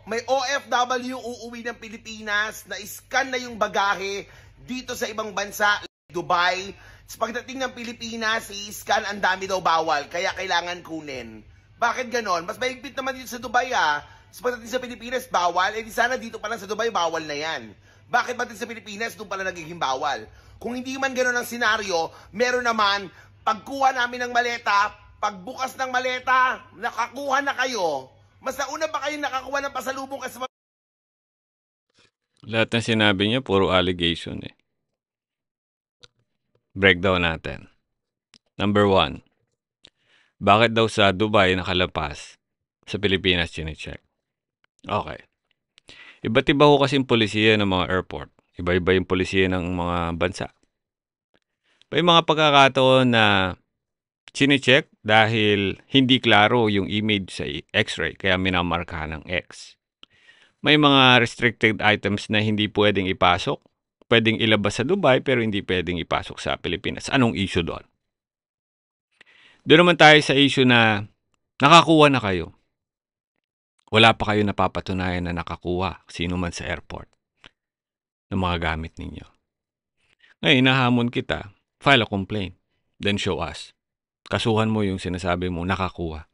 may OFW uuwi ng Pilipinas na scan na yung bagahe dito sa ibang bansa, Dubai. Sa pagdating ng Pilipinas, i-scan ang dami daw bawal, kaya kailangan kunin. Bakit ganon? Mas mahigpit naman dito sa Dubai Sa pagdating sa Pilipinas, bawal. Eh di sana dito pa lang sa Dubai, bawal na yan. Bakit ba sa Pilipinas, doon pala nagiging bawal? Kung hindi man ganon ang senaryo, meron naman, pagkuha namin ng maleta, pagbukas ng maleta, nakakuha na kayo. Mas nauna ba kayo nakakuha ng pasalubong kasi Lahat ng sinabi niya, puro allegation eh. Breakdown natin. Number 1. Bakit daw sa Dubai nakalapas, sa Pilipinas chinecheck? Okay. Iba't iba ho kasing polisiya ng mga airport. Iba-iba yung polisiya ng mga bansa. May mga pagkakataon na chinecheck dahil hindi klaro yung image sa x-ray kaya minamarkahan ng X. May mga restricted items na hindi pwedeng ipasok. Pwedeng ilabas sa Dubai pero hindi pwedeng ipasok sa Pilipinas. Anong issue doon? Doon naman tayo sa issue na nakakuha na kayo. Wala pa kayo napapatunayan na nakakuha sino man sa airport ng mga gamit ninyo. Ngayon, nahamon kita, file a complaint, then show us. Kasuhan mo yung sinasabi mo nakakuha.